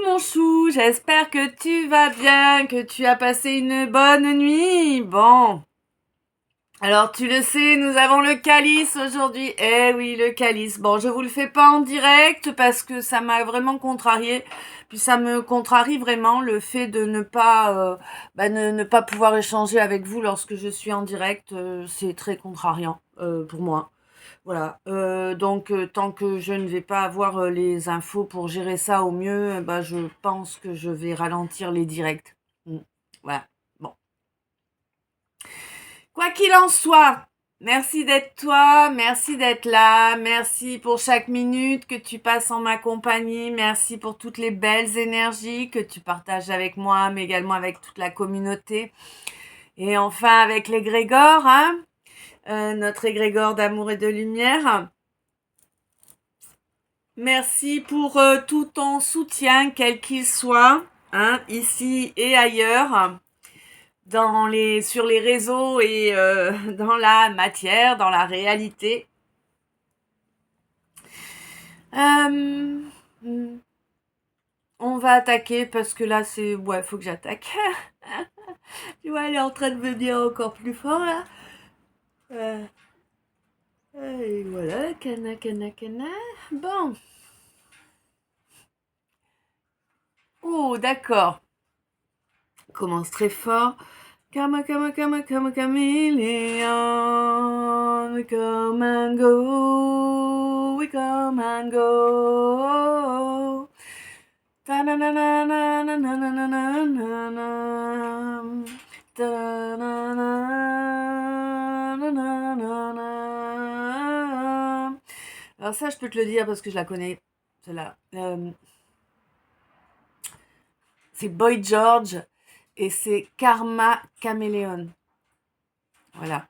mon chou, j'espère que tu vas bien, que tu as passé une bonne nuit. Bon, alors tu le sais, nous avons le calice aujourd'hui. Eh oui, le calice. Bon, je vous le fais pas en direct parce que ça m'a vraiment contrarié. Puis ça me contrarie vraiment le fait de ne pas, ne pas pouvoir échanger avec vous lorsque je suis en direct. C'est très contrariant pour moi. Voilà. Donc, tant que je ne vais pas avoir les infos pour gérer ça au mieux, je pense que je vais ralentir les directs. Voilà. Bon. Quoi qu'il en soit, merci d'être toi, merci d'être là, merci pour chaque minute que tu passes en ma compagnie, merci pour toutes les belles énergies que tu partages avec moi, mais également avec toute la communauté. Et enfin avec l'égrégore, hein, notre égrégore d'amour et de lumière. Merci pour tout ton soutien, quel qu'il soit, hein, ici et ailleurs, sur les réseaux et dans la matière, dans la réalité. Euh, on va attaquer parce que là, faut que j'attaque. Tu vois, elle est en train de venir encore plus fort là. Euh, et voilà, cana, cana, cana. Bon. Oh, d'accord. Commence très fort. Come, come, come, come, chameleon. We come and go. We come and go. Ta na na na na na na na na na na. Ta na na na na na na. Alors ça, je peux te le dire parce que je la connais. Celle-là. C'est Boy George et c'est Karma Caméléon. Voilà.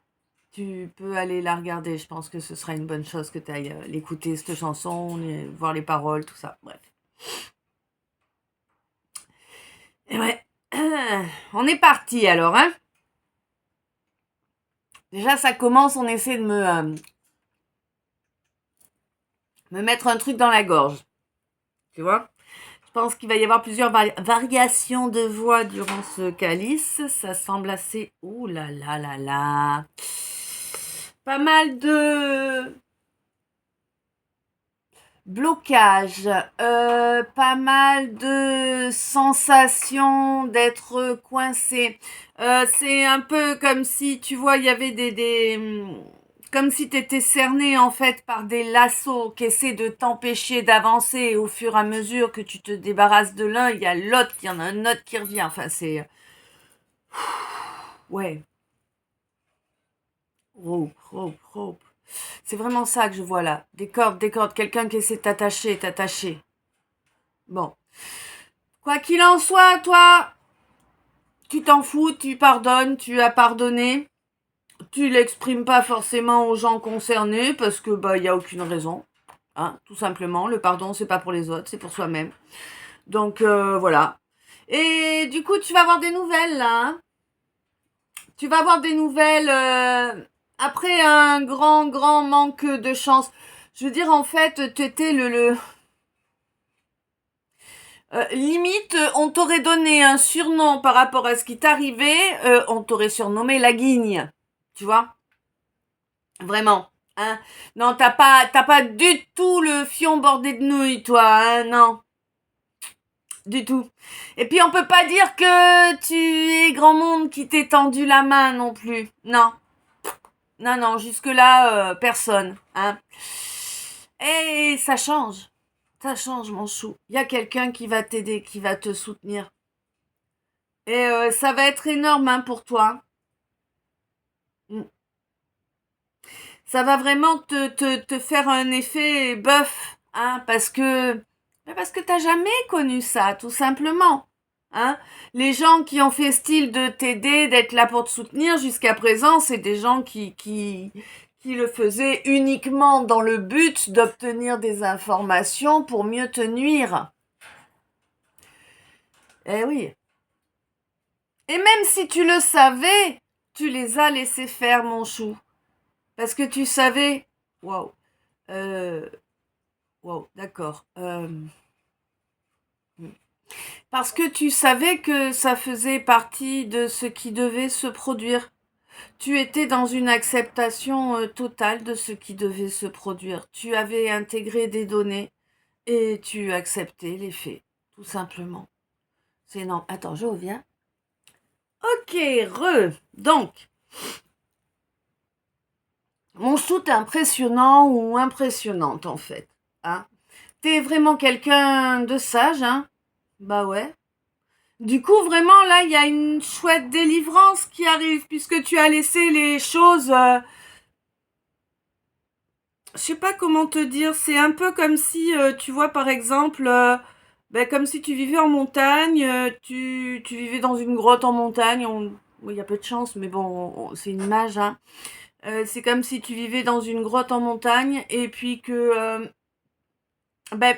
Tu peux aller la regarder. Je pense que ce sera une bonne chose que tu ailles l'écouter, cette chanson, voir les paroles, tout ça. Bref. Et ouais. On est parti alors, hein. Déjà, ça commence, on essaie de me mettre un truc dans la gorge. Tu vois? Je pense qu'il va y avoir plusieurs variations de voix durant ce calice. Ça semble assez... Ouh là là là là. Pas mal de blocage, pas mal de sensations d'être coincé. C'est un peu comme si, tu vois, il y avait comme si tu étais cerné en fait par des lassos qui essaient de t'empêcher d'avancer et au fur et à mesure que tu te débarrasses de l'un, il y a l'autre, il y en a un autre qui revient. Enfin, c'est... Ouais. Rope, rope, rope. C'est vraiment ça que je vois là. Des cordes, quelqu'un qui essaie de t'attacher. Bon. Quoi qu'il en soit, toi, tu t'en fous, tu pardonnes, tu as pardonné. Tu l'exprimes pas forcément aux gens concernés parce que il y a aucune raison, hein, tout simplement. Le pardon, c'est pas pour les autres, c'est pour soi-même. Donc voilà. Et du coup, tu vas avoir des nouvelles là. Hein. Tu vas avoir des nouvelles après un grand manque de chance. Je veux dire, en fait, tu étais limite, on t'aurait donné un surnom par rapport à ce qui t'arrivait, on t'aurait surnommé la guigne. Tu vois? Vraiment. Hein? Non, t'as pas du tout le fion bordé de nouilles, toi, hein? Non. Du tout. Et puis on peut pas dire que tu es grand monde qui t'ait tendu la main non plus. Non. Non, non, jusque-là, personne. Hein? Et ça change. Ça change, mon chou. Il y a quelqu'un qui va t'aider, qui va te soutenir. Et ça va être énorme hein, pour toi. Mm. Ça va vraiment te faire un effet bœuf, hein, parce que t'as jamais connu ça, tout simplement. Hein. Les gens qui ont fait style de t'aider, d'être là pour te soutenir jusqu'à présent, c'est des gens qui le faisaient uniquement dans le but d'obtenir des informations pour mieux te nuire. Eh oui. Et même si tu le savais, tu les as laissés faire, mon chou. Parce que tu savais... Waouh. Wow, d'accord. Parce que tu savais que ça faisait partie de ce qui devait se produire. Tu étais dans une acceptation totale de ce qui devait se produire. Tu avais intégré des données et tu acceptais les faits, tout simplement. C'est énorme. Attends, je reviens. Ok, Donc, mon shoot est impressionnant ou impressionnante en fait. Hein. T'es vraiment quelqu'un de sage, hein? Bah ouais. Du coup, vraiment, là, il y a une chouette délivrance qui arrive, puisque tu as laissé les choses... je sais pas comment te dire, c'est un peu comme si, tu vois, par exemple, comme si tu vivais en montagne, tu vivais dans une grotte en montagne, il y a peu de chance, mais bon, c'est une image, hein. C'est comme si tu vivais dans une grotte en montagne, et puis que, ben,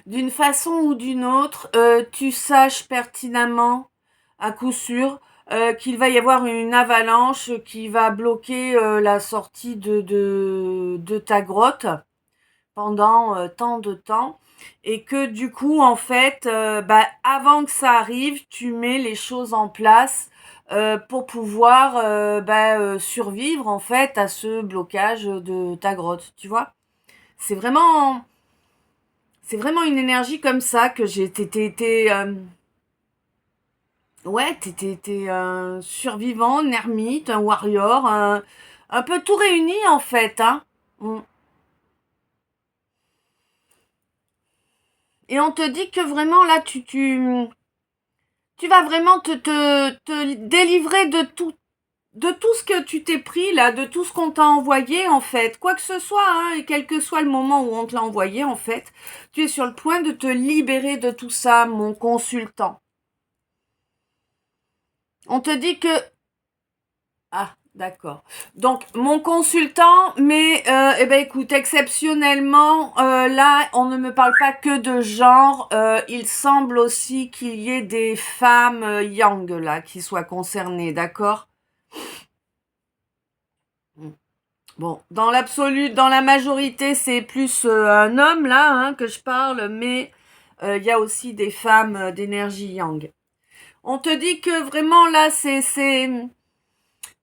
d'une façon ou d'une autre, tu saches pertinemment, à coup sûr, qu'il va y avoir une avalanche qui va bloquer la sortie de ta grotte pendant tant de temps et que du coup en fait avant que ça arrive tu mets les choses en place pour pouvoir survivre en fait à ce blocage de ta grotte, tu vois. C'est vraiment c'est vraiment une énergie comme ça que j'ai ouais, t'es un survivant, un ermite, un warrior, un peu tout réuni en fait, hein. Mm. Et on te dit que vraiment là tu vas vraiment te délivrer de tout ce que tu t'es pris là, de tout ce qu'on t'a envoyé en fait, quoi que ce soit, hein, et quel que soit le moment où on te l'a envoyé en fait, tu es sur le point de te libérer de tout ça, mon consultant. On te dit que ah, d'accord. Donc, mon consultant, mais écoute, exceptionnellement, là, on ne me parle pas que de genre. Il semble aussi qu'il y ait des femmes yang là qui soient concernées, d'accord? Mm. Bon, dans l'absolu, dans la majorité, c'est plus un homme là hein, que je parle, mais il y a aussi des femmes d'énergie yang. On te dit que vraiment là, c'est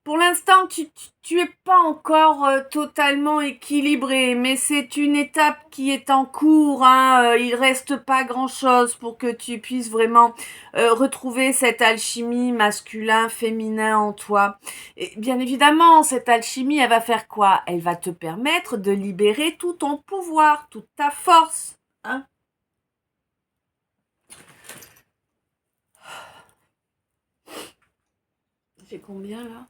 pour l'instant, tu es pas encore totalement équilibré, mais c'est une étape qui est en cours. Hein, il reste pas grand-chose pour que tu puisses vraiment retrouver cette alchimie masculin-féminin en toi. Et bien évidemment, cette alchimie, elle va faire quoi? Elle va te permettre de libérer tout ton pouvoir, toute ta force. Hein. J'ai combien là?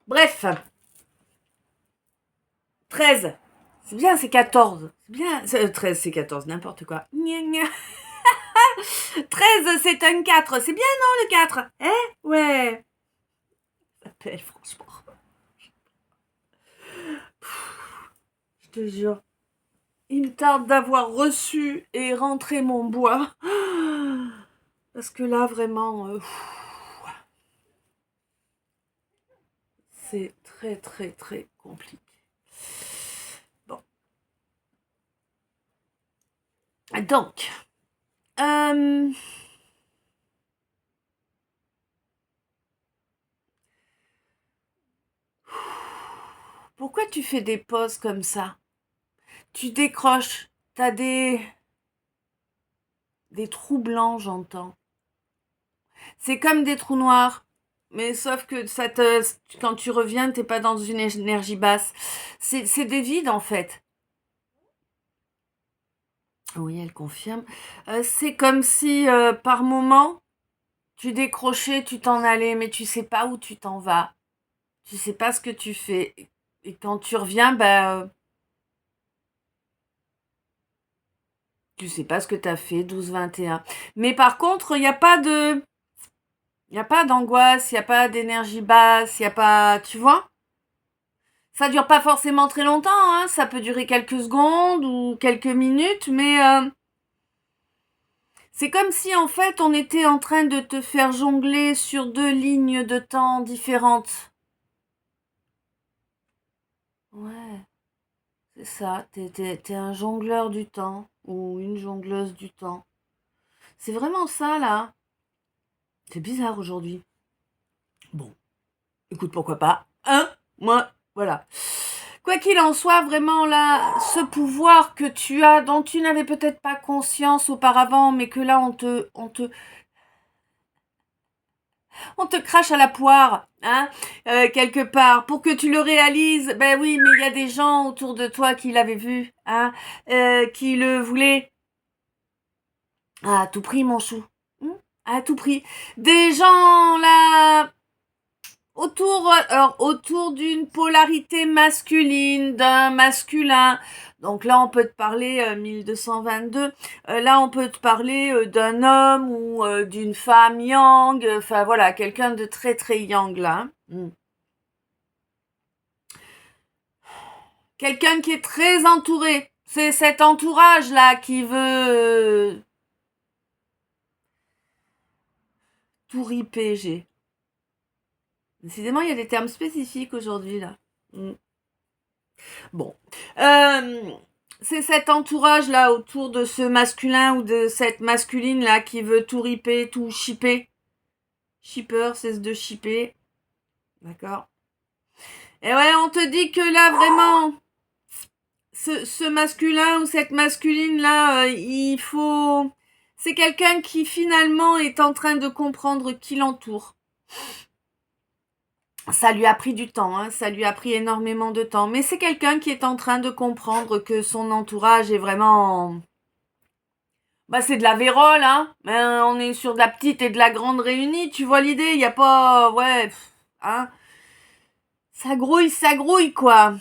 Bref, 13. C'est bien, c'est 14. C'est bien. 13, c'est 14, n'importe quoi. Gna, gna. 13, c'est un 4. C'est bien, non, le 4? Hein? Ouais. Ça paye, franchement. Je te jure. Il me tarde d'avoir reçu et rentré mon bois. Parce que là, vraiment, c'est très, très, très compliqué. Bon. Donc, pourquoi tu fais des pauses comme ça? Tu décroches. T'as des trous blancs, j'entends. C'est comme des trous noirs. Mais sauf que quand tu reviens, t'es pas dans une énergie basse. C'est des vides, en fait. Oui, elle confirme. C'est comme si, par moment, tu décrochais, tu t'en allais, mais tu sais pas où tu t'en vas. Tu sais pas ce que tu fais. Et quand tu reviens, tu sais pas ce que t'as fait, 12-21. Mais par contre, il y a pas d'angoisse, il y a pas d'énergie basse, il y a pas, tu vois? Ça dure pas forcément très longtemps, hein. Ça peut durer quelques secondes ou quelques minutes, mais c'est comme si en fait on était en train de te faire jongler sur deux lignes de temps différentes. Ouais. ça, t'es un jongleur du temps ou une jongleuse du temps. C'est vraiment ça, là. C'est bizarre aujourd'hui. Bon, écoute, pourquoi pas. Hein? Moi, voilà. Quoi qu'il en soit, vraiment là, ce pouvoir que tu as, dont tu n'avais peut-être pas conscience auparavant, mais que là on te crache à la poire, hein, quelque part, pour que tu le réalises. Ben oui, mais il y a des gens autour de toi qui l'avaient vu, hein, qui le voulaient à tout prix, mon chou, à tout prix. Des gens là autour d'une polarité masculine, d'un masculin. Donc là, on peut te parler 1222. Là, on peut te parler d'un homme ou d'une femme yang. Enfin voilà, quelqu'un de très très yang là. Quelqu'un qui est très entouré. C'est cet entourage là qui veut tout riper. Décidément, il y a des termes spécifiques aujourd'hui là. Bon. C'est cet entourage-là autour de ce masculin ou de cette masculine-là qui veut tout riper, tout shipper. Shipper, c'est de shipper. D'accord. Et ouais, on te dit que là, vraiment, ce masculin ou cette masculine-là, il faut... C'est quelqu'un qui finalement est en train de comprendre qui l'entoure. Ça lui a pris du temps, hein, ça lui a pris énormément de temps. Mais c'est quelqu'un qui est en train de comprendre que son entourage est vraiment... Bah c'est de la vérole, hein. On est sur de la petite et de la grande réunie, tu vois l'idée, il y a pas... Ouais, hein. Ça grouille, quoi.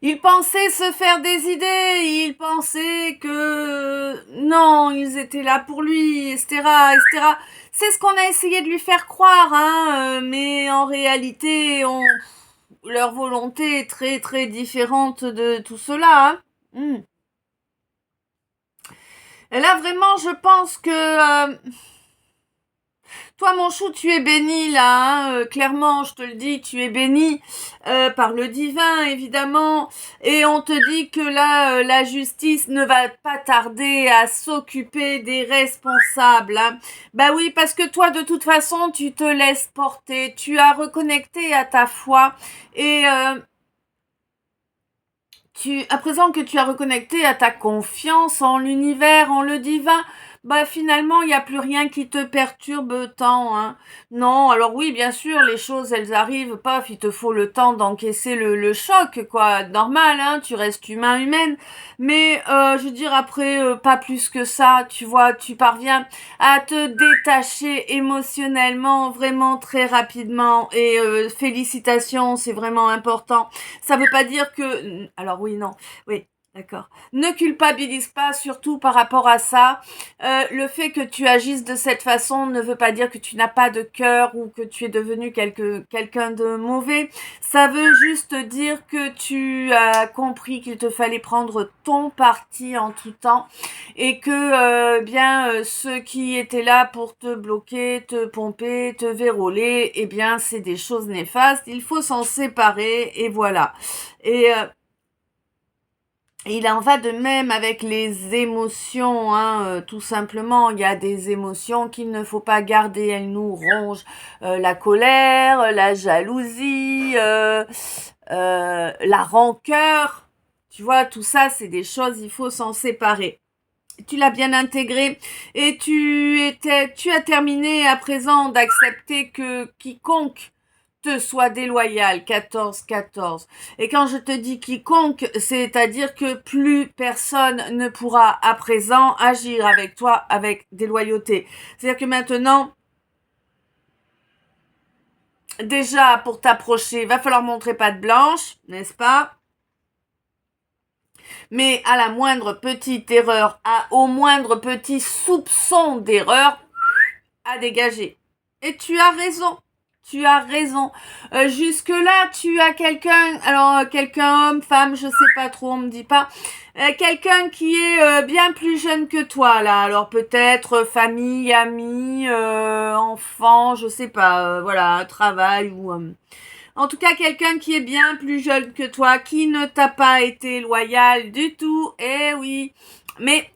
Ils pensaient se faire des idées, ils pensaient que... Non, ils étaient là pour lui, etc., etc. C'est ce qu'on a essayé de lui faire croire, hein, mais en réalité, leur volonté est très très différente de tout cela. Hein. Et là, vraiment, je pense que... toi, mon chou, tu es béni, là, hein, clairement, je te le dis, tu es béni par le divin, évidemment, et on te dit que là, la justice ne va pas tarder à s'occuper des responsables. Hein. Bah oui, parce que toi, de toute façon, tu te laisses porter, tu as reconnecté à ta foi, et... à présent que tu as reconnecté à ta confiance en l'univers, en le divin, bah finalement il n'y a plus rien qui te perturbe tant, hein. Non, alors oui, bien sûr, les choses elles arrivent, paf, il te faut le temps d'encaisser le choc, quoi, normal, hein, tu restes humaine, mais je veux dire après, pas plus que ça, tu vois, tu parviens à te détacher émotionnellement vraiment très rapidement, et félicitations, c'est vraiment important. Ça veut pas dire que... Alors oui, non, oui, d'accord. Ne culpabilise pas, surtout par rapport à ça. Le fait que tu agisses de cette façon ne veut pas dire que tu n'as pas de cœur ou que tu es devenu quelqu'un de mauvais. Ça veut juste dire que tu as compris qu'il te fallait prendre ton parti en tout temps et que ceux qui étaient là pour te bloquer, te pomper, te verrouiller, eh bien c'est des choses néfastes. Il faut s'en séparer et voilà. Et il en va de même avec les émotions, hein, tout simplement. Il y a des émotions qu'il ne faut pas garder, elles nous rongent. La colère, la jalousie, la rancœur. Tu vois, tout ça, c'est des choses, il faut s'en séparer. Tu l'as bien intégré et tu as terminé à présent d'accepter que quiconque te soit déloyal, 14-14. Et quand je te dis quiconque, c'est-à-dire que plus personne ne pourra à présent agir avec toi avec déloyauté. C'est-à-dire que maintenant, déjà pour t'approcher, va falloir montrer patte blanche, n'est-ce pas? Mais à la moindre petite erreur, au moindre petit soupçon d'erreur, à dégager. Et tu as raison. Tu as raison. Jusque-là, tu as quelqu'un, alors quelqu'un, homme, femme, je sais pas trop, on me dit pas, quelqu'un qui est bien plus jeune que toi, là. Alors peut-être famille, amis, enfant, je sais pas, voilà, travail ou En tout cas, quelqu'un qui est bien plus jeune que toi, qui ne t'a pas été loyal du tout. Eh oui. Mais...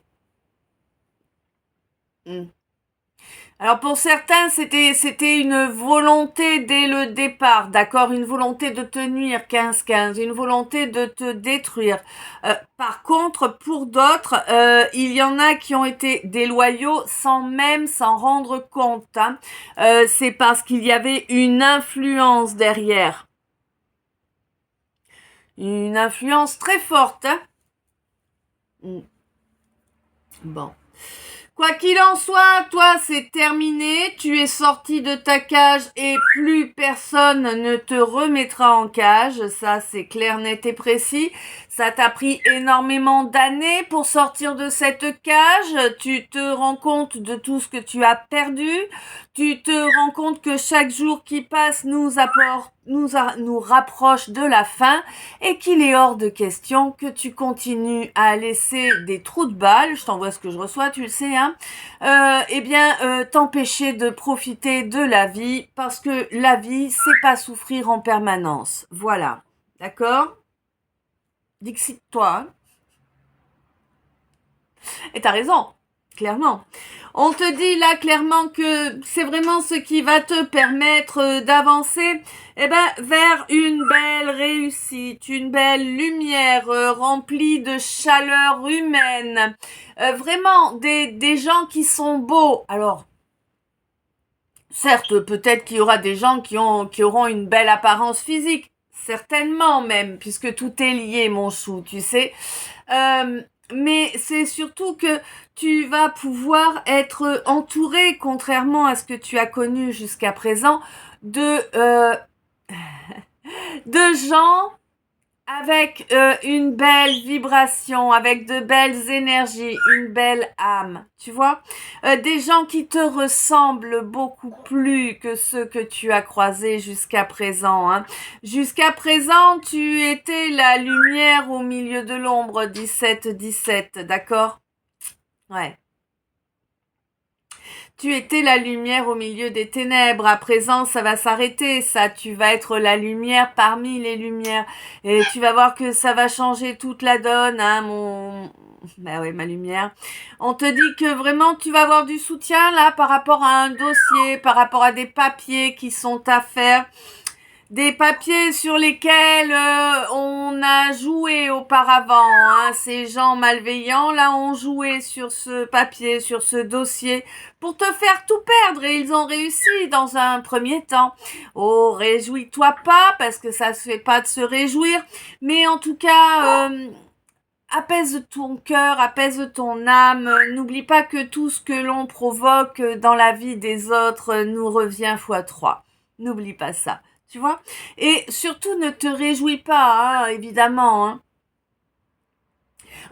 Alors pour certains, c'était une volonté dès le départ, d'accord, une volonté de te nuire 15-15, une volonté de te détruire. Par contre, pour d'autres, il y en a qui ont été déloyaux sans même s'en rendre compte. Hein. C'est parce qu'il y avait une influence derrière, une influence très forte. Hein. Bon. Quoi qu'il en soit, toi, c'est terminé. Tu es sorti de ta cage et plus personne ne te remettra en cage. Ça, c'est clair, net et précis. Ça t'a pris énormément d'années pour sortir de cette cage. Tu te rends compte de tout ce que tu as perdu. Tu te rends compte que chaque jour qui passe nous rapproche de la fin et qu'il est hors de question que tu continues à laisser des trous de balles, je t'envoie ce que je reçois, tu le sais, hein, t'empêcher de profiter de la vie parce que la vie, c'est pas souffrir en permanence. Voilà. D'accord? Dixit-toi. Hein. Et t'as raison. Clairement. On te dit là clairement que c'est vraiment ce qui va te permettre d'avancer vers une belle réussite, une belle lumière remplie de chaleur humaine. Vraiment des gens qui sont beaux. Alors, certes, peut-être qu'il y aura des gens qui auront une belle apparence physique. Certainement même, puisque tout est lié, mon chou, tu sais. Mais c'est surtout que tu vas pouvoir être entouré, contrairement à ce que tu as connu jusqu'à présent, de gens avec une belle vibration, avec de belles énergies, une belle âme, tu vois, des gens qui te ressemblent beaucoup plus que ceux que tu as croisés jusqu'à présent. Hein. Jusqu'à présent, tu étais la lumière au milieu de l'ombre, 17-17, d'accord? Ouais. Tu étais la lumière au milieu des ténèbres. À présent, ça va s'arrêter, ça. Tu vas être la lumière parmi les lumières. Et tu vas voir que ça va changer toute la donne, hein, bah ouais, ma lumière. On te dit que vraiment, tu vas avoir du soutien, là, par rapport à un dossier, par rapport à des papiers qui sont à faire. Des papiers sur lesquels on a joué auparavant. Hein. Ces gens malveillants, là, ont joué sur ce papier, sur ce dossier, pour te faire tout perdre. Et ils ont réussi dans un premier temps. Oh, réjouis-toi pas, parce que ça se fait pas de se réjouir. Mais en tout cas... apaise ton cœur, apaise ton âme. N'oublie pas que tout ce que l'on provoque dans la vie des autres nous revient fois 3. N'oublie pas ça. Tu vois? Et surtout, ne te réjouis pas, hein, évidemment. Hein.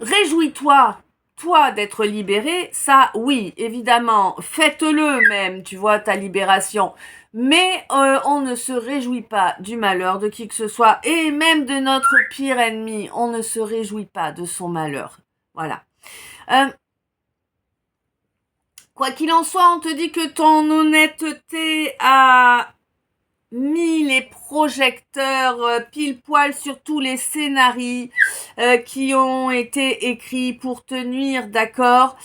Réjouis-toi, toi, d'être libéré. Ça, oui, évidemment. Faites-le même, tu vois, ta libération. Mais on ne se réjouit pas du malheur de qui que ce soit. Et même de notre pire ennemi, on ne se réjouit pas de son malheur. Voilà. Quoi qu'il en soit, on te dit que ton honnêteté a mis les projecteurs pile poil sur tous les scénarios qui ont été écrits pour te nuire, d'accord?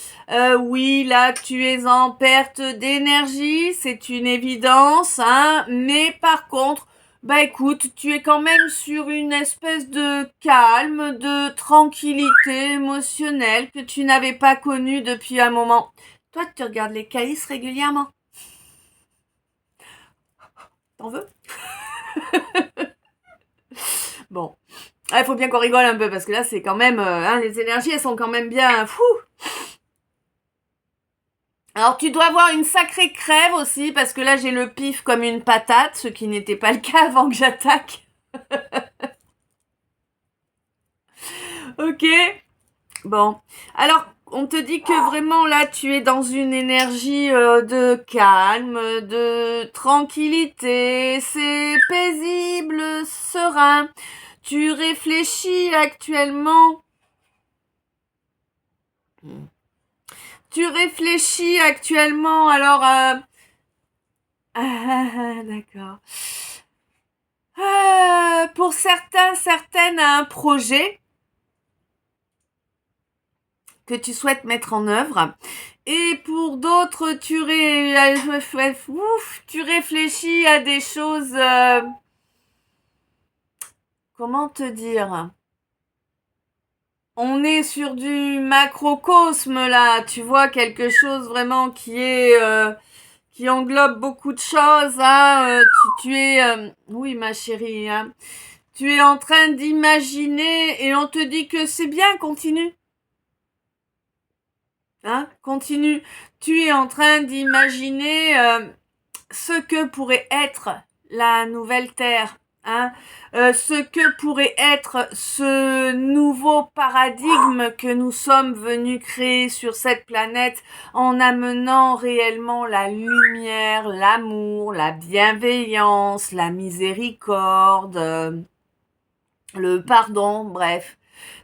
Oui, là tu es en perte d'énergie, c'est une évidence, hein, mais par contre, bah écoute, tu es quand même sur une espèce de calme, de tranquillité émotionnelle que tu n'avais pas connue depuis un moment. Toi, tu regardes les caïs régulièrement. T'en veux? Bon. Il faut bien qu'on rigole un peu parce que là, c'est quand même... les énergies, elles sont quand même bien... Fou. Alors, tu dois avoir une sacrée crève aussi parce que là, j'ai le pif comme une patate, ce qui n'était pas le cas avant que j'attaque. Ok. Bon. Alors, on te dit que vraiment, là, tu es dans une énergie de calme, de tranquillité. C'est paisible, serein. Tu réfléchis actuellement. Tu réfléchis actuellement, alors... d'accord. Pour certains, certaines, à un projet que tu souhaites mettre en œuvre. Et pour d'autres, tu réfléchis à des choses... comment te dire? On est sur du macrocosme là, tu vois, quelque chose vraiment qui englobe beaucoup de choses. Hein, tu es... oui, ma chérie, hein, tu es en train d'imaginer et on te dit que c'est bien, continue. Hein, continue. Tu es en train d'imaginer ce que pourrait être la nouvelle Terre. Hein, ce que pourrait être ce nouveau paradigme que nous sommes venus créer sur cette planète en amenant réellement la lumière, l'amour, la bienveillance, la miséricorde, le pardon, bref.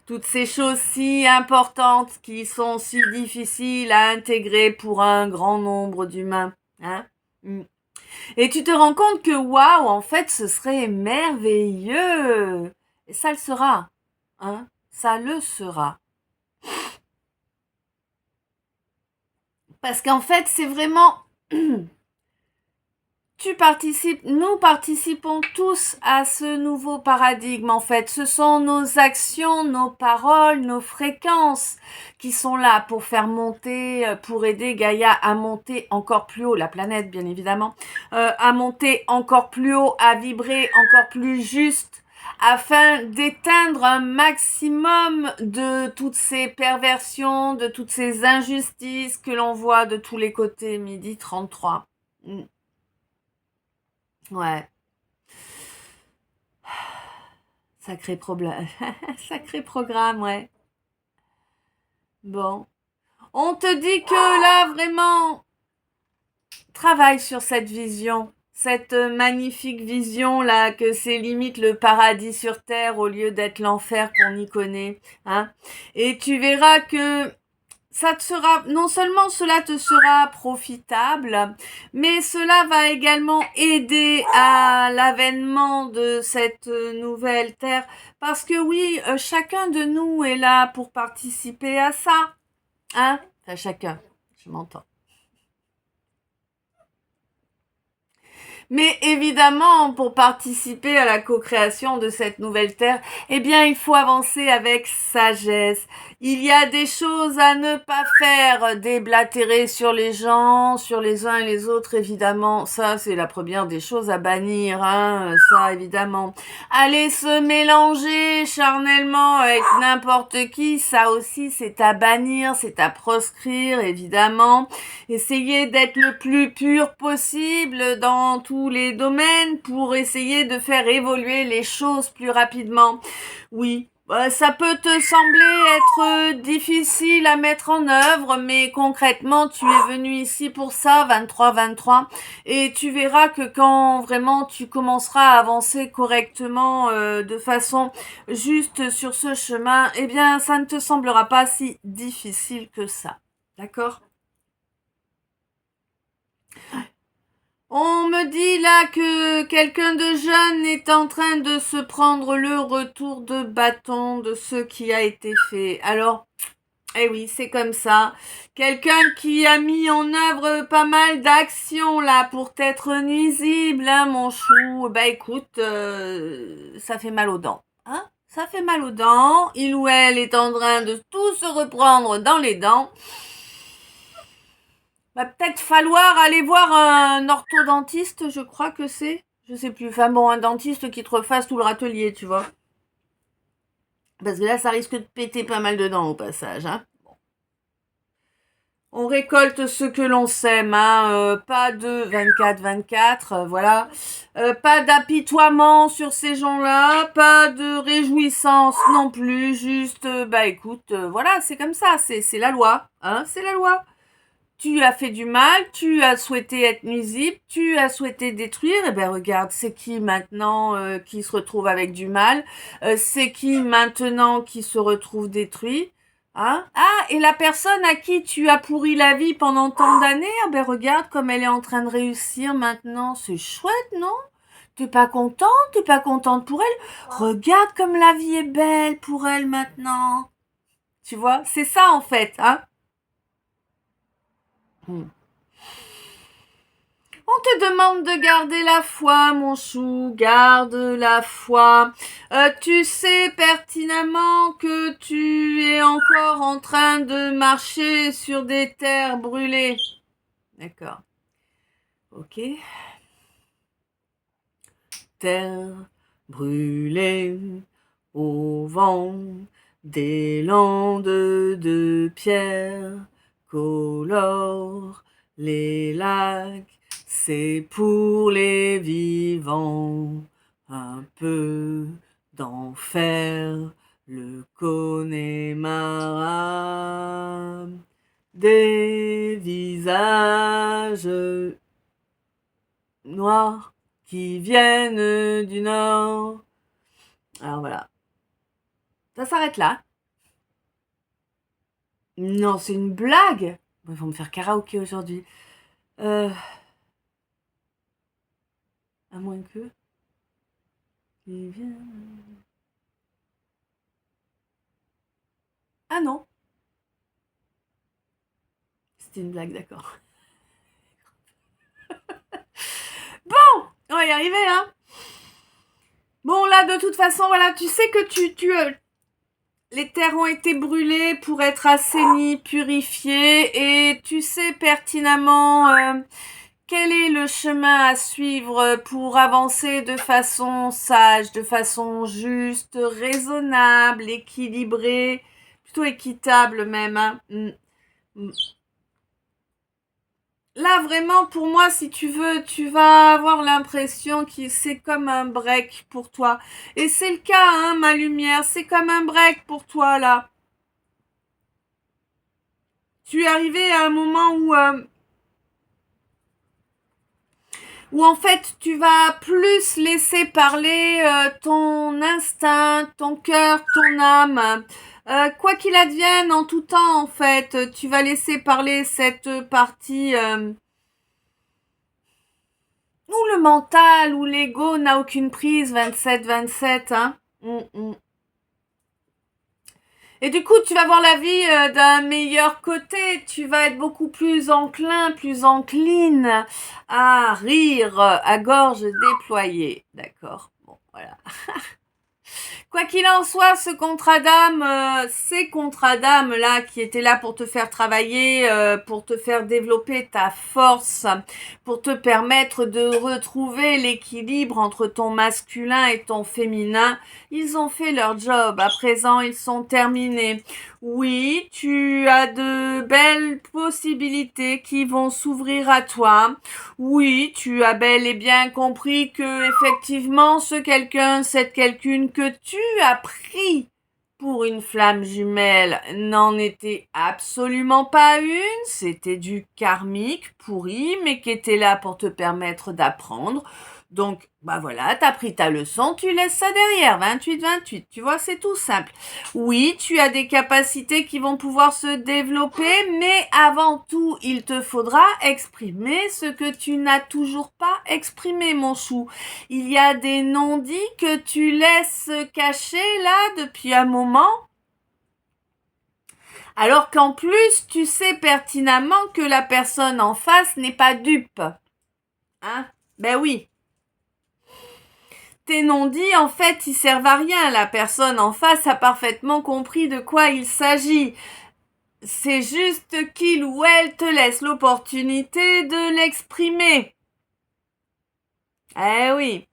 Toutes ces choses si importantes qui sont si difficiles à intégrer pour un grand nombre d'humains. Hein. Et tu te rends compte que waouh, en fait, ce serait merveilleux. Et ça le sera. Hein, ça le sera. Parce qu'en fait, c'est vraiment... nous participons tous à ce nouveau paradigme en fait. Ce sont nos actions, nos paroles, nos fréquences qui sont là pour faire monter, pour aider Gaïa à monter encore plus haut, la planète bien évidemment, à monter encore plus haut, à vibrer encore plus juste, afin d'éteindre un maximum de toutes ces perversions, de toutes ces injustices que l'on voit de tous les côtés, midi 33. Ouais. Sacré problème. Sacré programme, ouais. Bon. On te dit que là, vraiment, travaille sur cette vision. Cette magnifique vision là, que c'est limite le paradis sur terre au lieu d'être l'enfer qu'on y connaît. Hein. Et tu verras que ça te sera, non seulement cela te sera profitable, mais cela va également aider à l'avènement de cette nouvelle terre. Parce que oui, chacun de nous est là pour participer à ça. Hein? Enfin, chacun, je m'entends. Mais évidemment, pour participer à la co-création de cette nouvelle terre, eh bien, il faut avancer avec sagesse. Il y a des choses à ne pas faire, déblatérer sur les gens, sur les uns et les autres, évidemment. Ça, c'est la première des choses à bannir, hein, ça, évidemment. Aller se mélanger charnellement avec n'importe qui, ça aussi, c'est à bannir, c'est à proscrire, évidemment. Essayer d'être le plus pur possible dans tous les domaines pour essayer de faire évoluer les choses plus rapidement. Oui, ça peut te sembler être difficile à mettre en œuvre, mais concrètement, tu es venu ici pour ça, 23-23, et tu verras que quand vraiment tu commenceras à avancer correctement de façon juste sur ce chemin, eh bien, ça ne te semblera pas si difficile que ça. D'accord ? On me dit là que quelqu'un de jeune est en train de se prendre le retour de bâton de ce qui a été fait. Alors, eh oui, c'est comme ça. Quelqu'un qui a mis en œuvre pas mal d'actions là pour t'être nuisible, hein, mon chou. Bah écoute, ça fait mal aux dents. Hein? Ça fait mal aux dents. Il ou elle est en train de tout se reprendre dans les dents. Va peut-être falloir aller voir un orthodontiste, je crois que c'est. Je sais plus. Enfin bon, un dentiste qui te refasse tout le râtelier, tu vois. Parce que là, ça risque de péter pas mal de dents au passage. Hein. On récolte ce que l'on sème, hein. Pas de 24-24, voilà. Pas d'apitoiement sur ces gens-là, pas de réjouissance non plus. Juste, bah écoute, voilà, c'est comme ça, c'est la loi, hein, c'est la loi. Tu as fait du mal, tu as souhaité être nuisible, tu as souhaité détruire, et ben regarde, c'est qui maintenant qui se retrouve avec du mal, c'est qui maintenant qui se retrouve détruit, hein? Ah, et la personne à qui tu as pourri la vie pendant tant d'années, ah ben regarde comme elle est en train de réussir maintenant, c'est chouette, non? T'es pas content? T'es pas contente pour elle? Regarde comme la vie est belle pour elle maintenant. Tu vois, c'est ça en fait, hein. Hmm. On te demande de garder la foi, mon chou, garde la foi. Tu sais pertinemment que tu es encore en train de marcher sur des terres brûlées. D'accord. Ok. Terre brûlée au vent, des landes de pierre colorent les lacs, c'est pour les vivants un peu d'enfer, le Connemara, des visages noirs qui viennent du nord. Alors voilà, ça s'arrête là. Non, c'est une blague. Ils vont me faire karaoké aujourd'hui. À moins que... Qui viennent... Ah non, c'était une blague, d'accord. Bon, on va y arriver, hein. Bon, là, de toute façon, voilà, tu sais que les terres ont été brûlées pour être assainies, purifiées, et tu sais pertinemment quel est le chemin à suivre pour avancer de façon sage, de façon juste, raisonnable, équilibrée, plutôt équitable même, hein. Là, vraiment, pour moi, si tu veux, tu vas avoir l'impression que c'est comme un break pour toi. Et c'est le cas, hein, ma lumière, c'est comme un break pour toi, là. Tu es arrivé à un moment où en fait, tu vas plus laisser parler ton instinct, ton cœur, ton âme. Quoi qu'il advienne, en tout temps, en fait, tu vas laisser parler cette partie... Ou le mental, ou l'ego n'a aucune prise, 27-27, hein. Et du coup, tu vas voir la vie d'un meilleur côté. Tu vas être beaucoup plus enclin, plus encline à rire à gorge déployée. D'accord. Bon, voilà. Quoi qu'il en soit, ces contrats d'âme là qui étaient là pour te faire travailler, pour te faire développer ta force, pour te permettre de retrouver l'équilibre entre ton masculin et ton féminin, ils ont fait leur job. À présent, ils sont terminés. Oui, tu as de belles possibilités qui vont s'ouvrir à toi. Oui, tu as bel et bien compris que effectivement cette quelqu'une que tu as pris pour une flamme jumelle n'en était absolument pas une, c'était du karmique pourri, mais qui était là pour te permettre d'apprendre. Donc, bah voilà, t'as pris ta leçon, tu laisses ça derrière, 28-28, tu vois, c'est tout simple. Oui, tu as des capacités qui vont pouvoir se développer, mais avant tout, il te faudra exprimer ce que tu n'as toujours pas exprimé, mon chou. Il y a des non-dits que tu laisses cacher là depuis un moment, alors qu'en plus, tu sais pertinemment que la personne en face n'est pas dupe. Hein? Ben oui. Tes non-dits, en fait, ils servent à rien. La personne en face a parfaitement compris de quoi il s'agit. C'est juste qu'il ou elle te laisse l'opportunité de l'exprimer. Eh oui.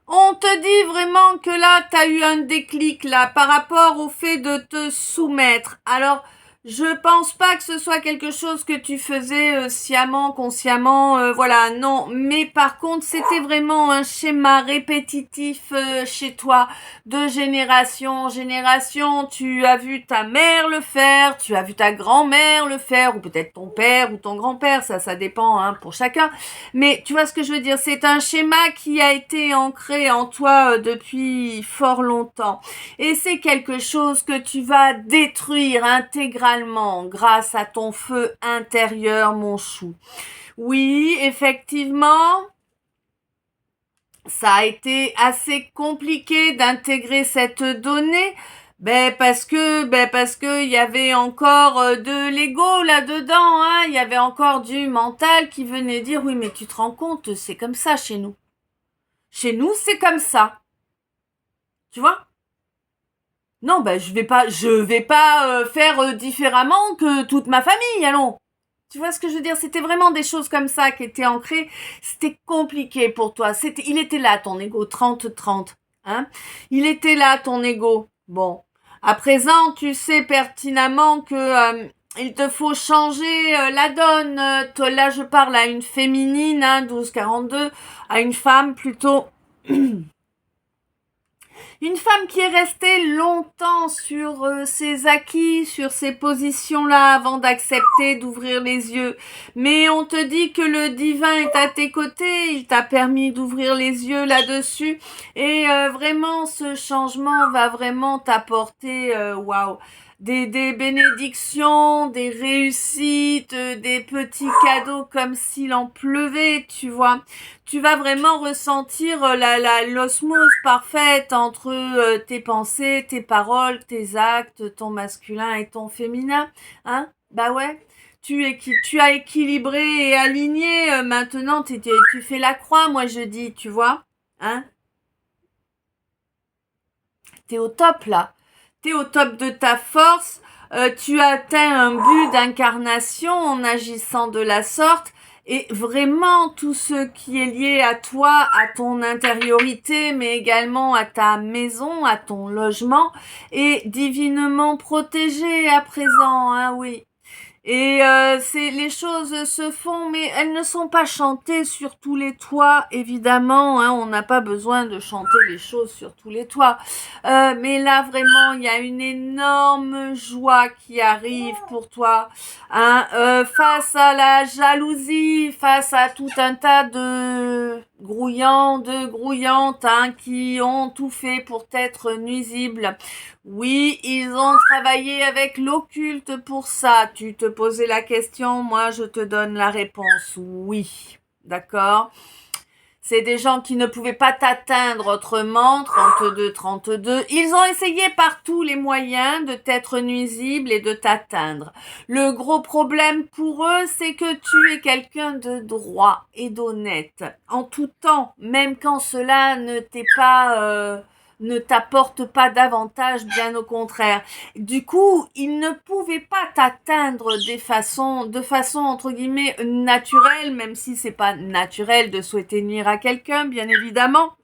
On te dit vraiment que là, t'as eu un déclic là par rapport au fait de te soumettre. Alors, je pense pas que ce soit quelque chose que tu faisais sciemment, consciemment, voilà, non. Mais par contre, c'était vraiment un schéma répétitif chez toi, de génération en génération. Tu as vu ta mère le faire, tu as vu ta grand-mère le faire, ou peut-être ton père ou ton grand-père, ça dépend hein, pour chacun. Mais tu vois ce que je veux dire, c'est un schéma qui a été ancré en toi depuis fort longtemps. Et c'est quelque chose que tu vas détruire intégralement grâce à ton feu intérieur, mon chou. Oui, effectivement, ça a été assez compliqué d'intégrer cette donnée. Parce que il y avait encore de l'ego là-dedans, hein. Il y avait encore du mental qui venait dire oui, mais tu te rends compte, c'est comme ça chez nous. Chez nous, c'est comme ça. Tu vois? Non, je vais pas faire différemment que toute ma famille, allons. Tu vois ce que je veux dire? C'était vraiment des choses comme ça qui étaient ancrées. C'était compliqué pour toi. Il était là, ton ego, 30-30. Hein? Il était là, ton ego. Bon. À présent, tu sais pertinemment que il te faut changer la donne. Toi, là, je parle à une féminine, hein, 12-42, à une femme plutôt. Une femme qui est restée longtemps sur ses acquis, sur ces positions-là, avant d'accepter d'ouvrir les yeux. Mais on te dit que le divin est à tes côtés, il t'a permis d'ouvrir les yeux là-dessus. Et vraiment, ce changement va vraiment t'apporter, waouh, des bénédictions, des réussites, des petits cadeaux comme s'il en pleuvait, tu vois. Tu vas vraiment ressentir l'osmose parfaite entre tes pensées, tes paroles, tes actes, ton masculin et ton féminin. Hein? Bah ouais. Tu as équilibré et aligné. Maintenant, tu fais la croix, moi je dis, tu vois. Hein? T'es au top là. T'es au top de ta force. Tu as atteint un but d'incarnation en agissant de la sorte. Et vraiment, tout ce qui est lié à toi, à ton intériorité, mais également à ta maison, à ton logement, est divinement protégé à présent, hein, oui. Et les choses se font, mais elles ne sont pas chantées sur tous les toits, évidemment. Hein, on n'a pas besoin de chanter les choses sur tous les toits. Mais là, vraiment, il y a une énorme joie qui arrive pour toi. Hein, face à la jalousie, face à tout un tas de grouillantes, hein, qui ont tout fait pour t'être nuisibles. Oui, ils ont travaillé avec l'occulte pour ça. Tu te posais la question, moi je te donne la réponse. Oui, d'accord. C'est des gens qui ne pouvaient pas t'atteindre autrement, 32. Ils ont essayé par tous les moyens de t'être nuisibles et de t'atteindre. Le gros problème pour eux, c'est que tu es quelqu'un de droit et d'honnête. En tout temps, même quand cela ne t'apporte pas davantage, bien au contraire. Du coup, ils ne pouvaient pas t'atteindre de façon entre guillemets naturelle, même si c'est pas naturel de souhaiter nuire à quelqu'un, bien évidemment.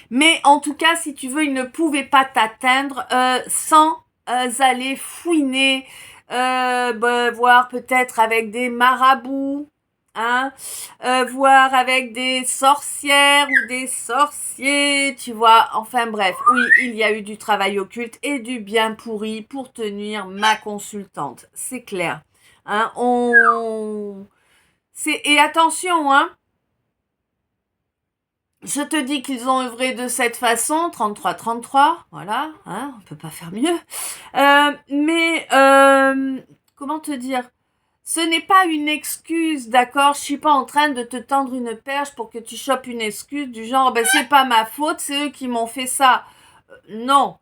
Mais en tout cas, si tu veux, ils ne pouvaient pas t'atteindre sans aller fouiner, voir peut-être avec des marabouts, hein, voir avec des sorcières ou des sorciers, tu vois. Enfin bref, oui, il y a eu du travail occulte et du bien pourri pour tenir ma consultante, c'est clair. Hein, et attention, hein. Je te dis qu'ils ont œuvré de cette façon, 33, voilà, hein, on peut pas faire mieux. Mais comment te dire? Ce n'est pas une excuse, d'accord? Je suis pas en train de te tendre une perche pour que tu chopes une excuse du genre, ben c'est pas ma faute, c'est eux qui m'ont fait ça. Non.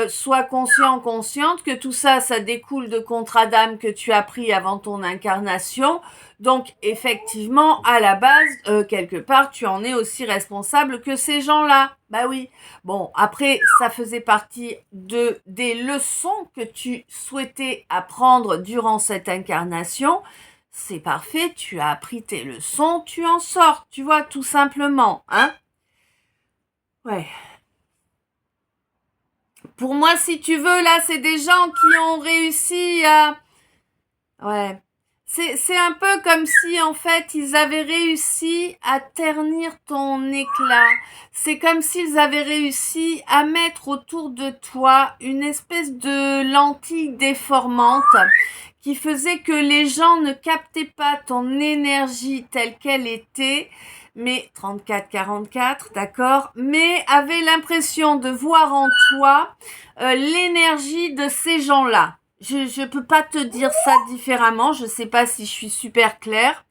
Sois consciente que tout ça, ça découle de contrats d'âme que tu as pris avant ton incarnation. Donc, effectivement, à la base, quelque part, tu en es aussi responsable que ces gens-là. Bah oui. Bon, après, ça faisait partie des leçons que tu souhaitais apprendre durant cette incarnation. C'est parfait, tu as appris tes leçons, tu en sors, tu vois, tout simplement, hein? Ouais. Pour moi, si tu veux, là, c'est des gens qui ont réussi à... Ouais. C'est un peu comme si, en fait, ils avaient réussi à ternir ton éclat. C'est comme s'ils avaient réussi à mettre autour de toi une espèce de lentille déformante qui faisait que les gens ne captaient pas ton énergie telle qu'elle était, mais 34-44, d'accord, mais avaient l'impression de voir en toi l'énergie de ces gens-là. Je peux pas te dire ça différemment. Je sais pas si je suis super claire.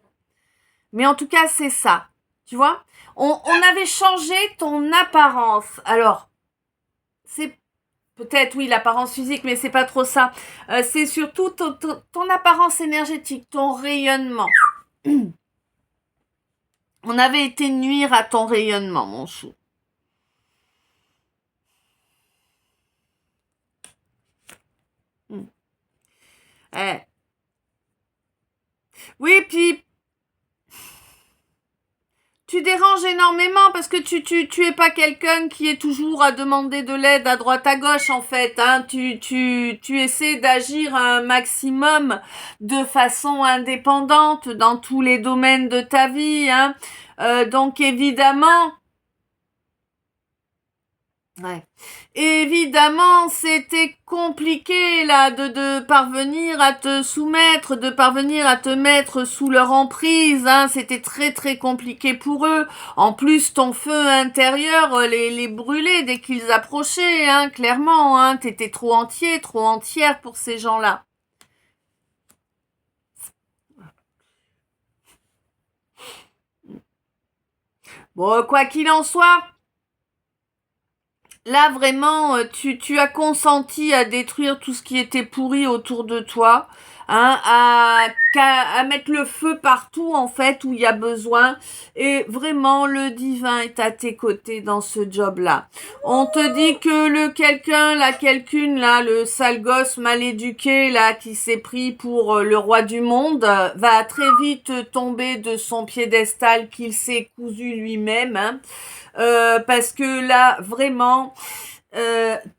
Mais en tout cas, c'est ça. Tu vois? On avait changé ton apparence. Alors, c'est peut-être, oui, l'apparence physique, mais c'est pas trop ça. C'est surtout ton apparence énergétique, ton rayonnement. On avait été nuire à ton rayonnement, mon chou. Eh. Oui, puis tu déranges énormément parce que tu es pas quelqu'un qui est toujours à demander de l'aide à droite à gauche en fait. Hein. Tu essaies d'agir un maximum de façon indépendante dans tous les domaines de ta vie. Hein. Donc évidemment, ouais. Évidemment, c'était compliqué là de parvenir à te soumettre, de parvenir à te mettre sous leur emprise. Hein. C'était très très compliqué pour eux. En plus, ton feu intérieur les brûlait dès qu'ils approchaient. Hein, clairement, hein. T'étais trop entier, trop entière pour ces gens-là. Bon, quoi qu'il en soit. Là, vraiment, tu as consenti à détruire tout ce qui était pourri autour de toi, hein, à mettre le feu partout, en fait, où il y a besoin. Et vraiment, le divin est à tes côtés dans ce job-là. On te dit que le quelqu'un, la quelqu'une, là, le sale gosse mal éduqué, là, qui s'est pris pour le roi du monde, va très vite tomber de son piédestal qu'il s'est cousu lui-même, hein. Parce que là, vraiment,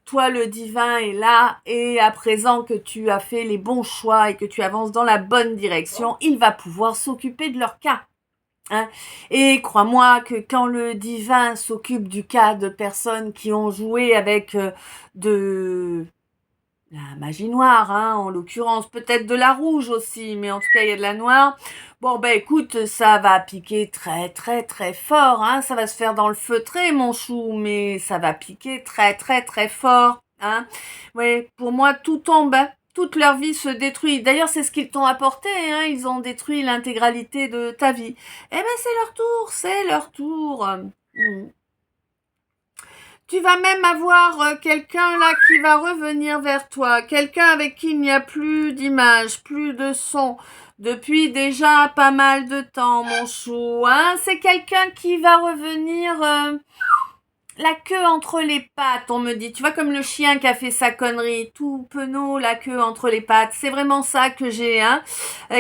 toi, le divin est là, et à présent que tu as fait les bons choix et que tu avances dans la bonne direction, il va pouvoir s'occuper de leur cas. Hein. Et crois-moi que quand le divin s'occupe du cas de personnes qui ont joué avec de la magie noire, hein, en l'occurrence, peut-être de la rouge aussi, mais en tout cas, il y a de la noire. Bon, ben écoute, ça va piquer très très très fort, hein, ça va se faire dans le feutré, mon chou, mais ça va piquer très très très fort, hein. Ouais, pour moi, tout tombe, hein. Toute leur vie se détruit. D'ailleurs, c'est ce qu'ils t'ont apporté, hein, ils ont détruit l'intégralité de ta vie. Eh ben, c'est leur tour, c'est leur tour. Tu vas même avoir quelqu'un là qui va revenir vers toi, quelqu'un avec qui il n'y a plus d'image, plus de son, depuis déjà pas mal de temps, mon chou. Hein. C'est quelqu'un qui va revenir la queue entre les pattes, on me dit. Tu vois, comme le chien qui a fait sa connerie, tout penaud, la queue entre les pattes. C'est vraiment ça que j'ai. Hein.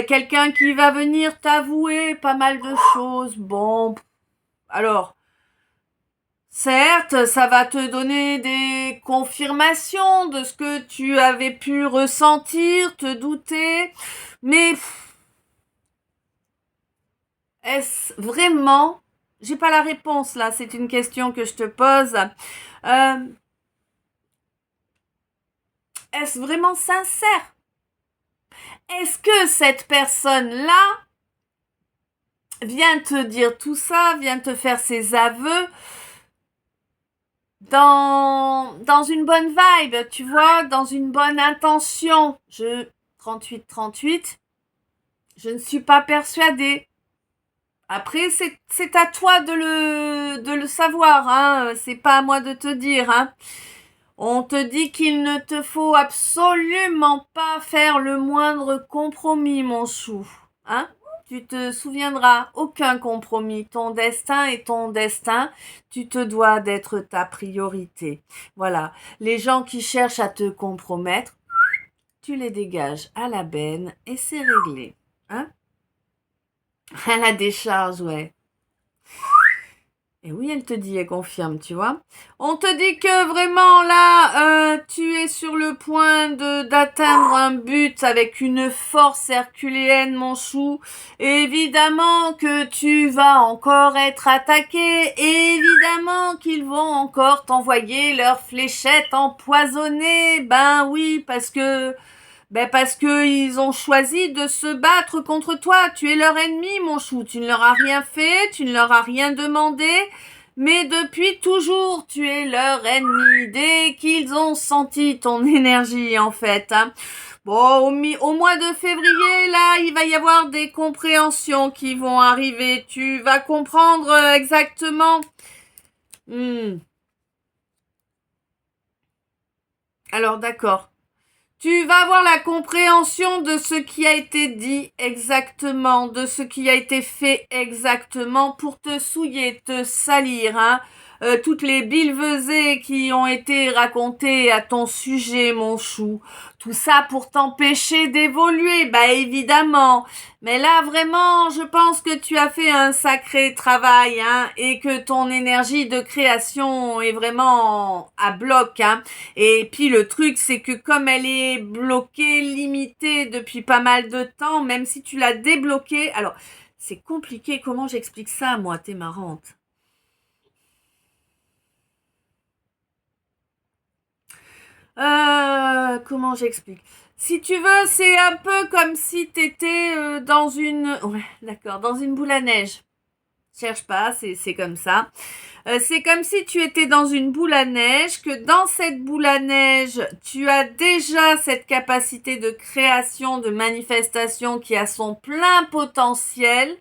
Quelqu'un qui va venir t'avouer pas mal de choses. Bon, alors... Certes, ça va te donner des confirmations de ce que tu avais pu ressentir, te douter, mais est-ce vraiment... J'ai pas la réponse là, c'est une question que je te pose. Est-ce vraiment sincère? Est-ce que cette personne-là vient te dire tout ça, vient te faire ses aveux dans une bonne vibe, tu vois, dans une bonne intention. 38, je ne suis pas persuadée. Après, c'est à toi de le savoir, hein. C'est pas à moi de te dire, hein. On te dit qu'il ne te faut absolument pas faire le moindre compromis, mon chou, hein. Tu te souviendras, aucun compromis. Ton destin est ton destin. Tu te dois d'être ta priorité. Voilà. Les gens qui cherchent à te compromettre, tu les dégages à la benne et c'est réglé. Hein? À la décharge, ouais. Et oui, elle te dit, elle confirme, tu vois. On te dit que vraiment là, tu es sur le point d'atteindre un but avec une force herculéenne, mon chou. Évidemment que tu vas encore être attaqué. Évidemment qu'ils vont encore t'envoyer leurs fléchettes empoisonnées. Ben oui, parce que ils ont choisi de se battre contre toi. Tu es leur ennemi, mon chou. Tu ne leur as rien fait, tu ne leur as rien demandé. Mais depuis toujours, tu es leur ennemi. Dès qu'ils ont senti ton énergie, en fait. Hein. Bon, au mois de février, là, il va y avoir des compréhensions qui vont arriver. Tu vas comprendre exactement. Alors, d'accord. Tu vas avoir la compréhension de ce qui a été dit exactement, de ce qui a été fait exactement pour te souiller, te salir, hein. Toutes les billevesées qui ont été racontées à ton sujet, mon chou. Tout ça pour t'empêcher d'évoluer, bah évidemment. Mais là, vraiment, je pense que tu as fait un sacré travail, hein, et que ton énergie de création est vraiment à bloc, hein. Et puis le truc, c'est que comme elle est bloquée, limitée depuis pas mal de temps, même si tu l'as débloquée, alors c'est compliqué, comment j'explique ça, moi, t'es marrante. Comment j'explique? Si tu veux, c'est un peu comme si t'étais dans une... Ouais, d'accord, dans une boule à neige. Cherche pas, c'est comme ça. C'est comme si tu étais dans une boule à neige, que dans cette boule à neige, tu as déjà cette capacité de création, de manifestation qui a son plein potentiel,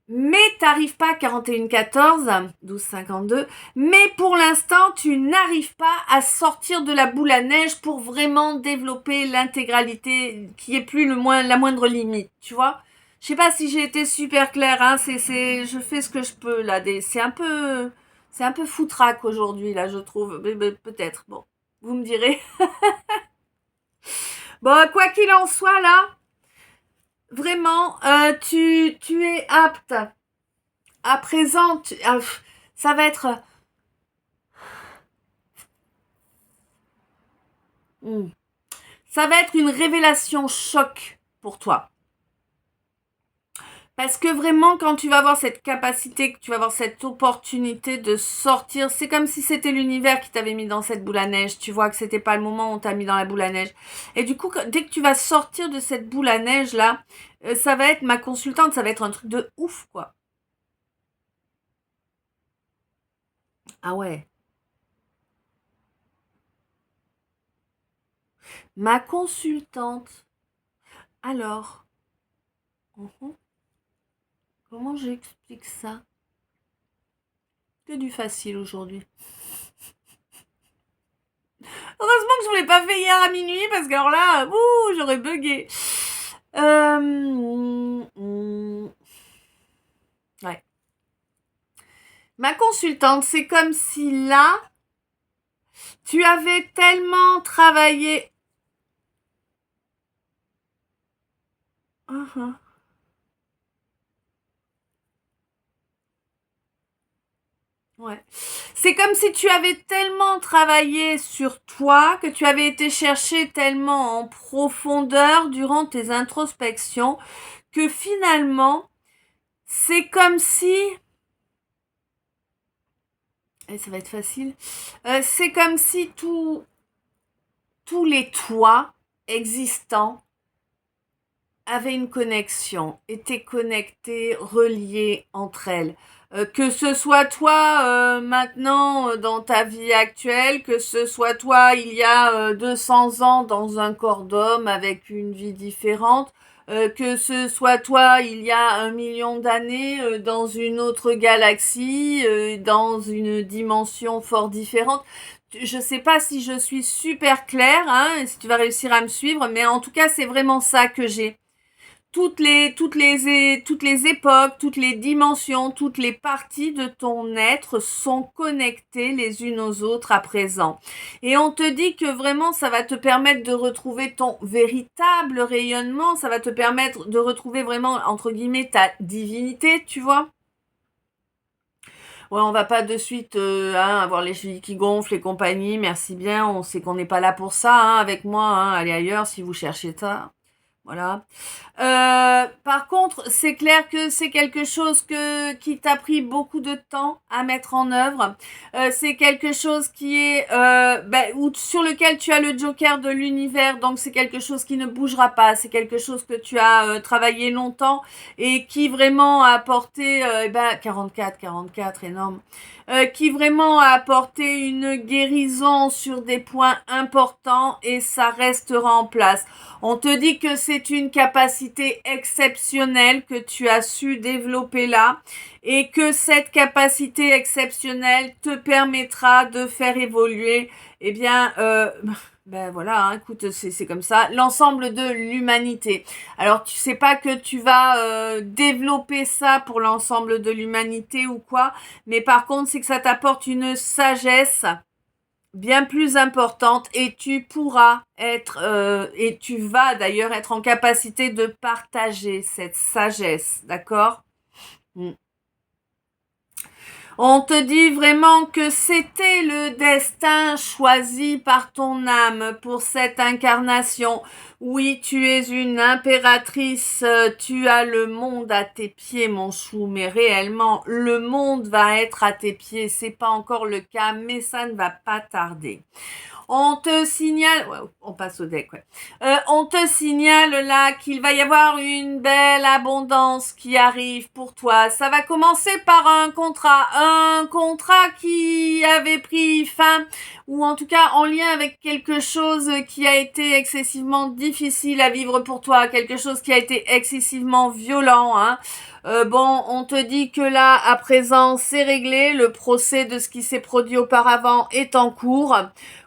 mais t'arrives pas à 41-14, 12-52, mais pour l'instant, tu n'arrives pas à sortir de la boule à neige pour vraiment développer l'intégralité qui est plus la moindre limite, tu vois. Je sais pas si j'ai été super claire, hein, je fais ce que je peux, là, c'est un peu foutraque aujourd'hui, là, je trouve, mais peut-être, bon, vous me direz. Bon, quoi qu'il en soit, là, vraiment, tu es apte. À présent, ça va être... Ça va être une révélation choc pour toi. Parce que vraiment, quand tu vas avoir cette capacité, que tu vas avoir cette opportunité de sortir, c'est comme si c'était l'univers qui t'avait mis dans cette boule à neige. Tu vois que c'était pas le moment où on t'a mis dans la boule à neige. Et du coup, dès que tu vas sortir de cette boule à neige là, ça va être ma consultante, ça va être un truc de ouf, quoi. Ah ouais. Ma consultante. Alors, comment j'explique ça? Que du facile aujourd'hui. Heureusement que je ne vous l'ai pas fait hier à minuit parce que alors là, j'aurais bugué. Ouais. Ma consultante, c'est comme si là, tu avais tellement travaillé. Ouais. C'est comme si tu avais tellement travaillé sur toi, que tu avais été chercher tellement en profondeur durant tes introspections, que finalement, c'est comme si... Et ça va être facile. C'est comme si tous les toits existants avaient une connexion, étaient connectés, reliés entre elles. Que ce soit toi maintenant dans ta vie actuelle, que ce soit toi il y a 200 ans dans un corps d'homme avec une vie différente, que ce soit toi il y a 1 million d'années dans une autre galaxie, dans une dimension fort différente. Je sais pas si je suis super claire, hein, si tu vas réussir à me suivre, mais en tout cas c'est vraiment ça que j'ai toutes les époques, toutes les dimensions, toutes les parties de ton être sont connectées les unes aux autres à présent. Et on te dit que vraiment ça va te permettre de retrouver ton véritable rayonnement, ça va te permettre de retrouver vraiment, entre guillemets, ta divinité, tu vois. Ouais, on va pas de suite avoir les chevilles qui gonflent et compagnie, merci bien, on sait qu'on n'est pas là pour ça, hein, avec moi, hein, allez ailleurs si vous cherchez ça. Voilà. Par contre, c'est clair que c'est quelque chose qui t'a pris beaucoup de temps à mettre en œuvre. C'est quelque chose qui est sur lequel tu as le joker de l'univers, donc c'est quelque chose qui ne bougera pas. C'est quelque chose que tu as travaillé longtemps et qui vraiment a apporté 44, énorme. Qui vraiment a apporté une guérison sur des points importants et ça restera en place. On te dit que c'est une capacité exceptionnelle que tu as su développer là et que cette capacité exceptionnelle te permettra de faire évoluer, ben voilà, hein, écoute, c'est comme ça, l'ensemble de l'humanité. Alors, tu sais pas que tu vas développer ça pour l'ensemble de l'humanité ou quoi, mais par contre, c'est que ça t'apporte une sagesse bien plus importante et tu pourras être et tu vas d'ailleurs être en capacité de partager cette sagesse, d'accord? On te dit vraiment que c'était le destin choisi par ton âme pour cette incarnation. Oui, tu es une impératrice, tu as le monde à tes pieds, mon chou, mais réellement, le monde va être à tes pieds. C'est pas encore le cas, mais ça ne va pas tarder. On te signale, ouais, on passe au deck, ouais. On te signale là qu'il va y avoir une belle abondance qui arrive pour toi. Ça va commencer par un contrat qui avait pris fin, ou en tout cas en lien avec quelque chose qui a été excessivement difficile à vivre pour toi, quelque chose qui a été excessivement violent, hein. On te dit que là, à présent, c'est réglé. Le procès de ce qui s'est produit auparavant est en cours.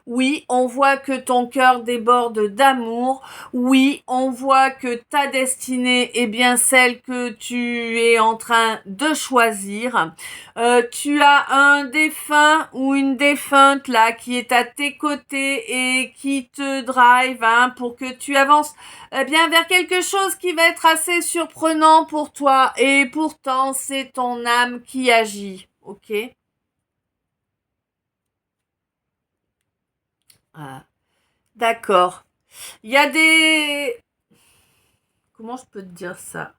Oui, on voit que ton cœur déborde d'amour. Oui, on voit que ta destinée est bien celle que tu es en train de choisir. Tu as un défunt ou une défunte là qui est à tes côtés et qui te drive pour que tu avances vers quelque chose qui va être assez surprenant pour toi. Et pourtant, c'est ton âme qui agit. Ok? Ah, d'accord. Il y a des... Comment je peux te dire ça?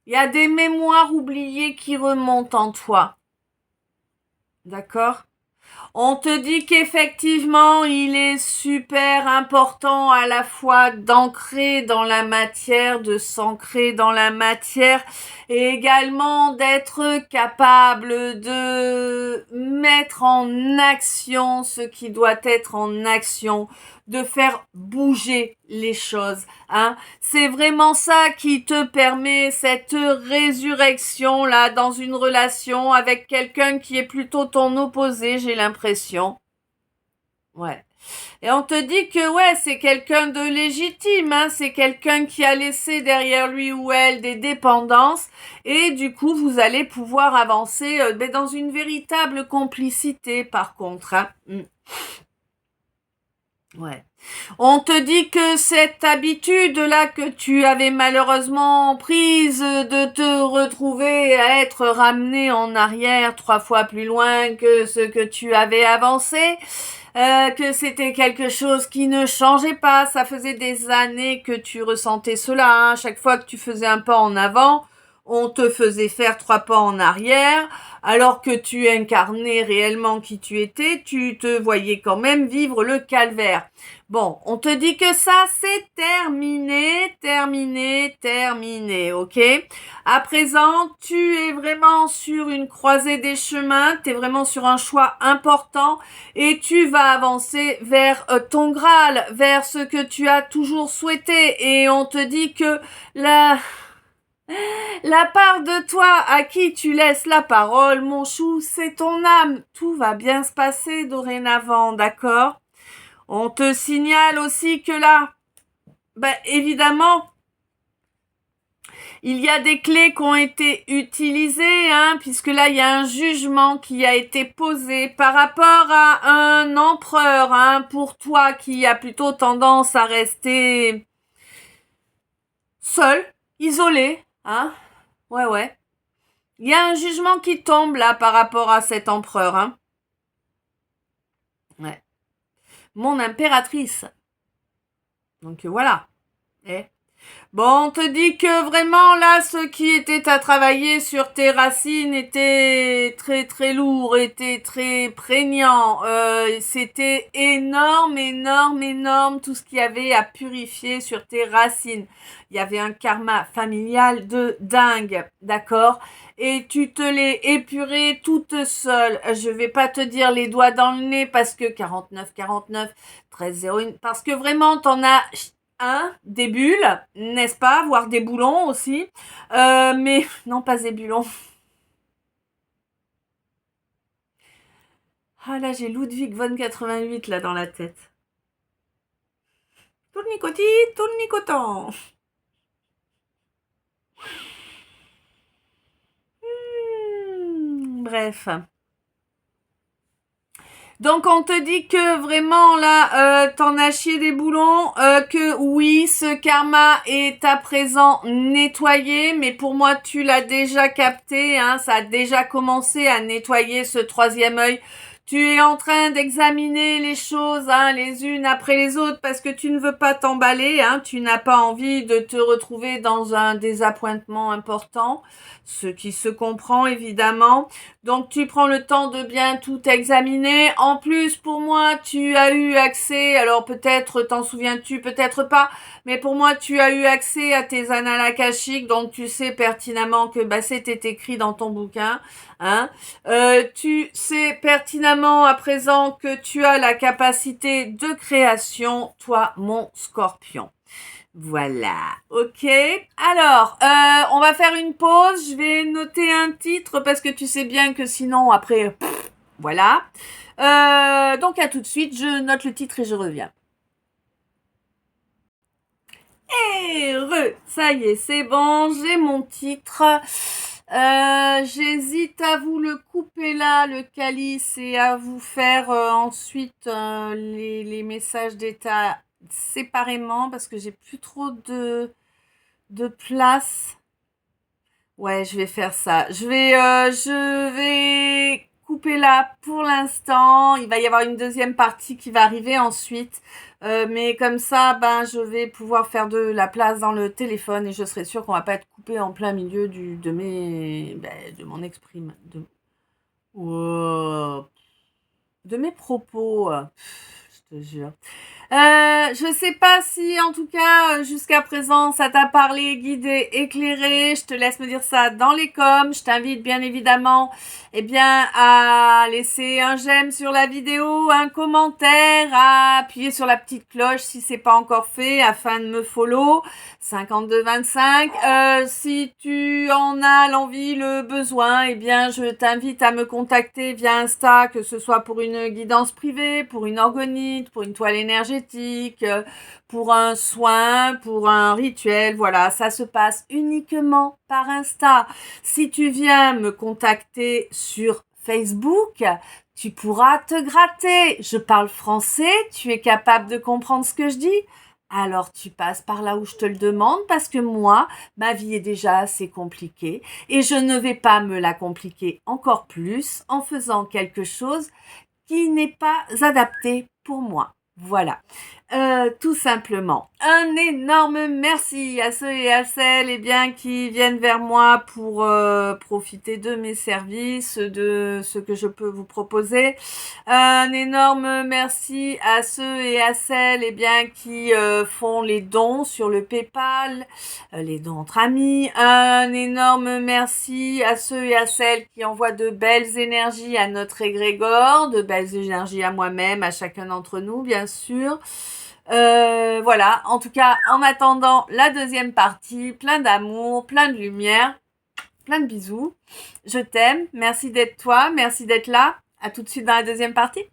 Il y a des mémoires oubliées qui remontent en toi. D'accord? On te dit qu'effectivement, il est super important à la fois d'ancrer dans la matière, de s'ancrer dans la matière et également d'être capable de mettre en action ce qui doit être en action, de faire bouger les choses, hein. C'est vraiment ça qui te permet cette résurrection là dans une relation avec quelqu'un qui est plutôt ton opposé, j'ai l'impression. Ouais. Et on te dit que ouais, c'est quelqu'un de légitime, hein, c'est quelqu'un qui a laissé derrière lui ou elle des dépendances et du coup vous allez pouvoir avancer dans une véritable complicité par contre, hein. Ouais. On te dit que cette habitude-là que tu avais malheureusement prise de te retrouver à être ramené en arrière 3 fois plus loin que ce que tu avais avancé, que c'était quelque chose qui ne changeait pas. Ça faisait des années que tu ressentais cela, hein. Chaque fois que tu faisais un pas en avant, on te faisait faire 3 pas en arrière, alors que tu incarnais réellement qui tu étais, tu te voyais quand même vivre le calvaire. Bon, on te dit que ça, c'est terminé, ok? À présent, tu es vraiment sur une croisée des chemins, tu es vraiment sur un choix important et tu vas avancer vers ton Graal, vers ce que tu as toujours souhaité. Et on te dit que la part de toi à qui tu laisses la parole, mon chou, c'est ton âme. Tout va bien se passer dorénavant, d'accord? On te signale aussi que là, évidemment, il y a des clés qui ont été utilisées, hein, puisque là, il y a un jugement qui a été posé par rapport à un empereur, hein, pour toi qui a plutôt tendance à rester seul, isolé, hein. Ouais. Il y a un jugement qui tombe là par rapport à cet empereur, hein. Ouais. Mon impératrice. Donc voilà. Eh. Bon, on te dit que vraiment là, ce qui était à travailler sur tes racines était très très lourd, était très prégnant. C'était énorme, énorme, énorme tout ce qu'il y avait à purifier sur tes racines. Il y avait un karma familial de dingue, d'accord? Et tu te l'es épuré toute seule. Je vais pas te dire les doigts dans le nez parce que 49, 49, 13, 01, parce que vraiment t'en as des bulles, n'est-ce pas, voire des boulons aussi, mais non, pas des bulons. Ah là, j'ai Ludwig von 88 là dans la tête. Tournicoti, tournicotant. Bref. Donc on te dit que vraiment là, t'en as chié des boulons, que oui, ce karma est à présent nettoyé, mais pour moi tu l'as déjà capté, hein, ça a déjà commencé à nettoyer ce troisième œil. Tu es en train d'examiner les choses, hein, les unes après les autres, parce que tu ne veux pas t'emballer, hein, tu n'as pas envie de te retrouver dans un désappointement important, ce qui se comprend évidemment. Donc tu prends le temps de bien tout examiner. En plus, pour moi, tu as eu accès, alors peut-être t'en souviens-tu, peut-être pas, mais pour moi, tu as eu accès à tes annales akashiques, donc tu sais pertinemment que c'était écrit dans ton bouquin. Hein. Tu sais pertinemment à présent que tu as la capacité de création, toi, mon scorpion. Voilà, ok. Alors, on va faire une pause. Je vais noter un titre parce que tu sais bien que sinon, après, voilà. Donc, à tout de suite. Je note le titre et je reviens. Ça y est, c'est bon. J'ai mon titre. J'hésite à vous le couper là, le calice, et à vous faire ensuite les messages d'état séparément parce que j'ai plus trop de place. Ouais, je vais faire ça. Je vais couper là pour l'instant. Il va y avoir une deuxième partie qui va arriver ensuite. Mais comme ça, je vais pouvoir faire de la place dans le téléphone et je serai sûre qu'on va pas être coupé en plein milieu de mon exprime, Wow. De mes propos. Je te jure. Je sais pas si, en tout cas, jusqu'à présent, ça t'a parlé, guidé, éclairé. Je te laisse me dire ça dans les coms. Je t'invite bien évidemment, à laisser un j'aime sur la vidéo, un commentaire, à appuyer sur la petite cloche si c'est pas encore fait, afin de me follow. 5225. Si tu en as l'envie, le besoin, je t'invite à me contacter via Insta, que ce soit pour une guidance privée, pour une orgonite, pour une toile énergétique, pour un soin, pour un rituel. Voilà, ça se passe uniquement par Insta. Si tu viens me contacter sur Facebook, tu pourras te gratter. Je parle français, tu es capable de comprendre ce que je dis? Alors tu passes par là où je te le demande parce que moi, ma vie est déjà assez compliquée et je ne vais pas me la compliquer encore plus en faisant quelque chose qui n'est pas adapté pour moi. Voilà. Tout simplement. Un énorme merci à ceux et à celles qui viennent vers moi pour profiter de mes services, de ce que je peux vous proposer. Un énorme merci à ceux et à celles qui font les dons sur le PayPal, les dons entre amis. Un énorme merci à ceux et à celles qui envoient de belles énergies à notre égrégore, de belles énergies à moi-même, à chacun d'entre nous, bien sûr. Voilà, en tout cas, en attendant la deuxième partie, plein d'amour, plein de lumière, plein de bisous. Je t'aime, merci d'être toi, merci d'être là. À tout de suite dans la deuxième partie.